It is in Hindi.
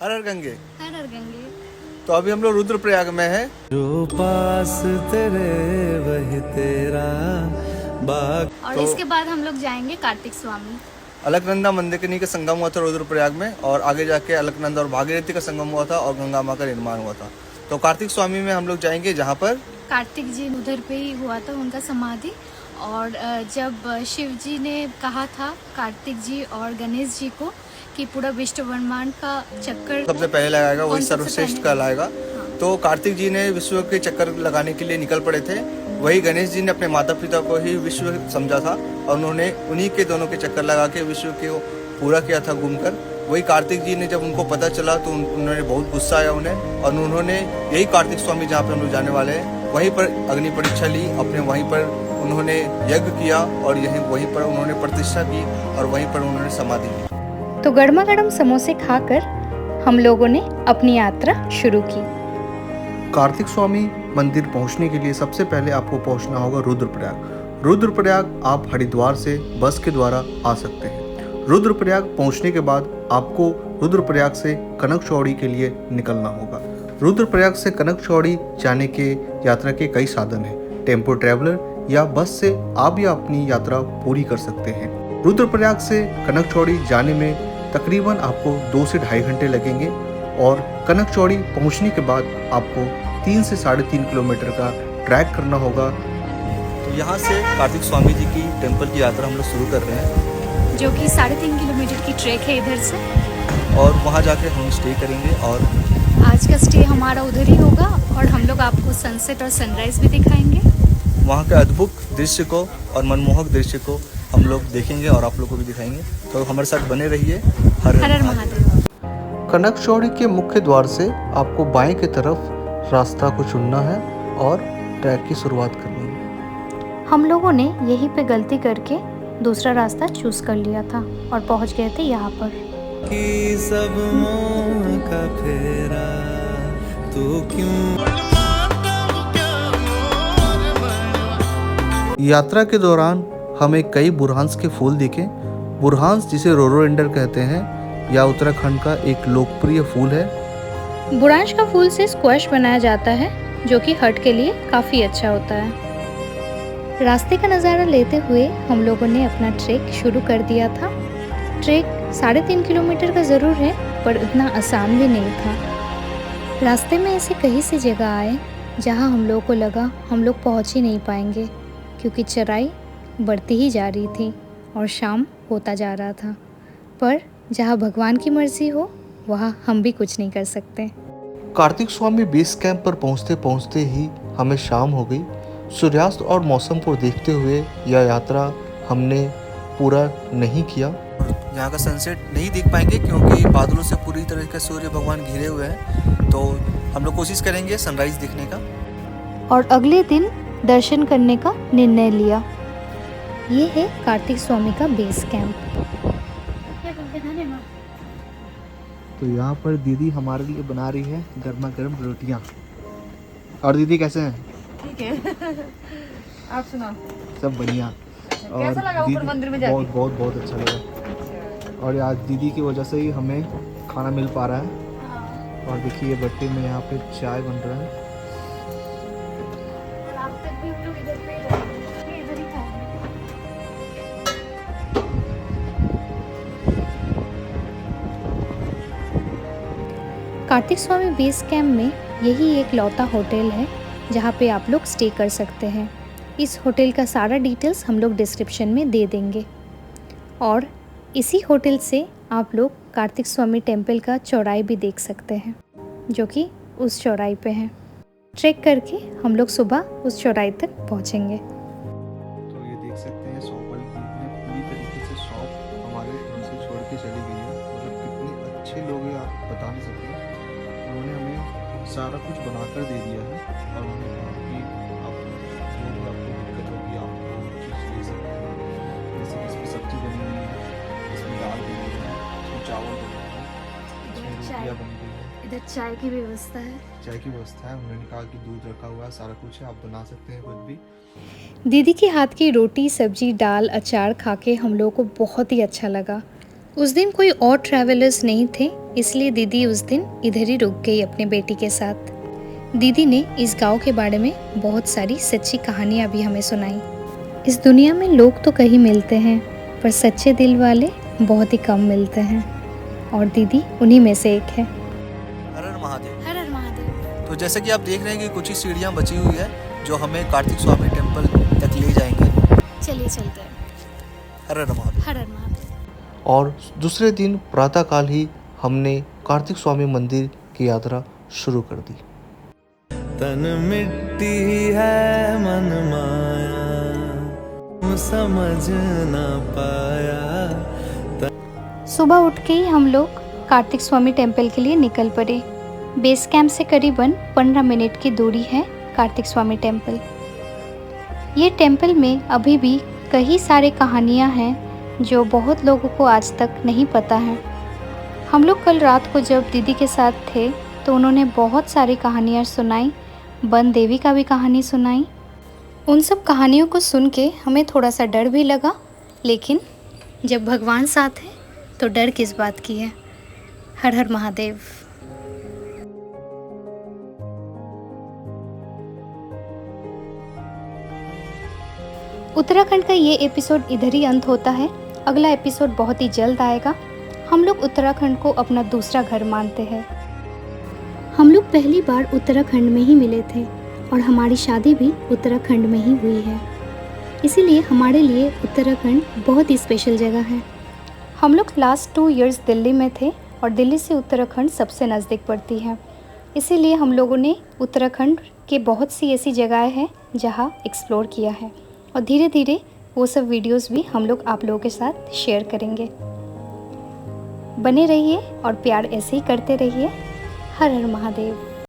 हर हर गंगे। हर हर गंगे। तो अभी हम लोग रुद्रप्रयाग में हैं। जो पास तेरे वही तेरा बाग। और तो इसके बाद हम लोग जाएंगे कार्तिक स्वामी। अलकनंदा मंदिर का संगम हुआ था रुद्रप्रयाग में, और आगे जाके अलकनंदा और भागीरथी का संगम हुआ था और गंगा माँ का निर्माण हुआ था। तो कार्तिक स्वामी में हम लोग जाएंगे, जहाँ पर कार्तिक जी उधर पे ही हुआ था उनका समाधि। और जब शिव जी ने कहा था कार्तिक जी और गणेश जी को कि पूरा विश्व ब्रह्मांड का चक्कर सबसे पहले लगाएगा वही कौन सबसे सर्वश्रेष्ठ पहले? कहलाएगा। हाँ। तो कार्तिक जी ने विश्व के चक्कर लगाने के लिए निकल पड़े थे। वही गणेश जी ने अपने माता पिता को ही विश्व समझा था, और उन्होंने उन्हीं के दोनों के चक्कर लगा के विश्व को पूरा किया था घूमकर। वही कार्तिक जी ने जब उनको पता चला तो उन्होंने बहुत गुस्सा आया उन्हें, और उन्होंने यही कार्तिक स्वामी जहाँ पे हम लोग जाने वाले हैं वहीं पर अग्नि परीक्षा ली अपने। वहीं पर उन्होंने यज्ञ किया और वहीं पर उन्होंने प्रतिष्ठा की और वहीं पर उन्होंने समाधि ली। तो गर्मा गर्म समोसे खाकर हम लोगों ने अपनी यात्रा शुरू की। कार्तिक स्वामी मंदिर पहुंचने के लिए सबसे पहले आपको पहुंचना होगा रुद्रप्रयाग। रुद्रप्रयाग आप हरिद्वार से बस के द्वारा आ सकते हैं। रुद्रप्रयाग पहुंचने के बाद आपको रुद्रप्रयाग से कनकचौड़ी के लिए निकलना होगा। रुद्रप्रयाग से कनकचौड़ी जाने के यात्रा के कई साधन हैं। टेम्पो ट्रैवलर या बस से आप या अपनी यात्रा पूरी कर सकते हैं। रुद्रप्रयाग से कनकचौड़ी जाने में तकरीबन आपको 2 से ढाई घंटे लगेंगे, और कनकचौड़ी पहुंचने के बाद आपको 3 से 3.5 किलोमीटर का ट्रैक करना होगा। तो यहाँ से कार्तिक स्वामी जी की टेम्पल की यात्रा हम लोग शुरू कर रहे हैं, जो कि 3.5 किलोमीटर की ट्रैक है इधर से। और वहाँ जाके हम स्टे करेंगे, और आज का स्टे हमारा उधर ही होगा, और हम लोग आपको सनसेट और सनराइज भी दिखाएंगे। वहाँ के अद्भुत दृश्य को और मनमोहक दृश्य को हम लोग देखेंगे और आप लोग को भी दिखाएंगे। तो हमारे साथ बने रहिए। हर हर हर महादेव। कनकचौड़ी के मुख्य द्वार से आपको बाएं की तरफ रास्ता को चुनना है और ट्रैक की शुरुआत करनी है। हम लोगों ने यहीं पे गलती करके दूसरा रास्ता चूज कर लिया था और पहुंच गए थे यहाँ पर। कि सब मोह का फेरा तू क्यों। यात्रा के दौरान हमें कई बुरहान्स के फूल दिखे। बुरहान्स, जिसे रोडोडेंड्रन कहते हैं, या उत्तराखंड का एक लोकप्रिय फूल है। बुरांश का फूल से स्क्वैश बनाया जाता है, जो कि हर्ट के लिए काफ़ी अच्छा होता है। रास्ते का नज़ारा लेते हुए हम लोगों ने अपना ट्रैक शुरू कर दिया था। ट्रैक 3.5 किलोमीटर का ज़रूर है, पर इतना आसान भी नहीं था। रास्ते में ऐसे कई सी जगह आए जहां हम लोगों को लगा हम लोग पहुंच ही नहीं पाएंगे, क्योंकि चढ़ाई बढ़ती ही जा रही थी और शाम होता जा रहा था। पर जहाँ भगवान की मर्जी हो वहाँ हम भी कुछ नहीं कर सकते। कार्तिक स्वामी बेस कैंप पर पहुंचते पहुंचते ही हमें शाम हो गई। सूर्यास्त और मौसम को देखते हुए यह यात्रा हमने पूरा नहीं किया। यहाँ का सनसेट नहीं देख पाएंगे क्योंकि बादलों से पूरी तरह से सूर्य भगवान घिरे हुए हैं। तो हम लोग कोशिश करेंगे सनराइज देखने का। और अगले दिन दर्शन करने का निर्णय लिया। ये है कार्तिक स्वामी का बेस कैंप। तो यहाँ पर दीदी हमारे लिए बना रही है गर्मा गर्म रोटियाँ। और दीदी कैसे हैं? ठीक है। आप सुनाओ। सब बढ़िया। और कैसा लगा ऊपर मंदिर में जाके? बहुत बहुत बहुत अच्छा लगा। और आज दीदी की वजह से ही हमें खाना मिल पा रहा है। और देखिए ये भट्टे में यहाँ पे चाय बन रहा है। कार्तिक स्वामी बेस कैंप में यही एक लौता होटल है जहाँ पे आप लोग स्टे कर सकते हैं। इस होटल का सारा डिटेल्स हम लोग डिस्क्रिप्शन में दे देंगे। और इसी होटल से आप लोग कार्तिक स्वामी टेम्पल का चौराई भी देख सकते हैं, जो कि उस चौराई पे है। ट्रैक करके हम लोग सुबह उस चौराई तक पहुँचेंगे। तो ये देख सकते हैं शॉप वाली दीदी ने पूरी तरीके से शॉप हमारे घर से छोड़ के चली गई है। मतलब कितने अच्छे लोग हैं आप बता नहीं सकते। उन्होंने हमें सारा कुछ बनाकर दे दिया है, और उन्होंने कहा कि आप जो भी आपको दिक्कत होगी आप चीज़ ले सकते हैं। जैसे कि इसमें सब्जी बनी हुई है, इसमें दाल बनी हुई है, इसमें चावल बने हुए हैं, इसमें रोटियाँ बनी हुई है, इधर चाय की व्यवस्था है। चाय की व्यवस्था है। उन्होंने कहा कि दूध रखा हुआ है, सारा कुछ है, आप बना सकते हैं कुछ भी। दीदी के हाथ की रोटी, सब्जी, दाल, अचार खा के हम लोगों को बहुत ही अच्छा लगा। उस दिन कोई और ट्रैवलर्स नहीं थे, इसलिए दीदी उस दिन इधर ही रुक गई अपने बेटी के साथ। दीदी ने इस गांव के बारे में बहुत सारी सच्ची कहानियाँ भी हमें सुनाई। इस दुनिया में लोग तो कहीं मिलते हैं, पर सच्चे दिल वाले बहुत ही कम मिलते हैं, और दीदी उन्हीं में से एक है। हर हर महादेव। हर हर महादेव। तो जैसे कि आप देख रहे हैं कि कुछ ही सीढ़ियाँ बची हुई है जो हमें कार्तिक स्वामी टेम्पल तक ले जाएंगे। चलिए चलते हैं। हर हर महादेव। हर हर महादेव। और दूसरे दिन प्रातःकाल ही हमने कार्तिक स्वामी मंदिर की यात्रा शुरू कर दी। तन मिट्टी है मन माया, समझ ना पाया। सुबह उठ के ही हम लोग कार्तिक स्वामी टेम्पल के लिए निकल पड़े। बेस कैंप से करीबन 15 मिनट की दूरी है कार्तिक स्वामी टेम्पल। ये टेम्पल में अभी भी कई सारे कहानियाँ हैं जो बहुत लोगों को आज तक नहीं पता है। हम लोग कल रात को जब दीदी के साथ थे तो उन्होंने बहुत सारी कहानियाँ सुनाई, वन देवी का भी कहानी सुनाई। उन सब कहानियों को सुन के हमें थोड़ा सा डर भी लगा, लेकिन जब भगवान साथ है तो डर किस बात की है। हर हर महादेव। उत्तराखंड का ये एपिसोड इधर ही अंत होता है। अगला एपिसोड बहुत ही जल्द आएगा। हम लोग उत्तराखंड को अपना दूसरा घर मानते हैं। हम लोग पहली बार उत्तराखंड में ही मिले थे और हमारी शादी भी उत्तराखंड में ही हुई है, इसीलिए हमारे लिए उत्तराखंड बहुत ही स्पेशल जगह है। हम लोग लास्ट 2 इयर्स दिल्ली में थे और दिल्ली से उत्तराखंड सबसे नज़दीक पड़ती है, इसीलिए हम लोगों ने उत्तराखंड के बहुत सी ऐसी जगहें हैं जहाँ एक्सप्लोर किया है, और धीरे धीरे वो सब वीडियोस भी हम लोग आप लोगों के साथ शेयर करेंगे। बने रहिए और प्यार ऐसे ही करते रहिए। हर हर महादेव।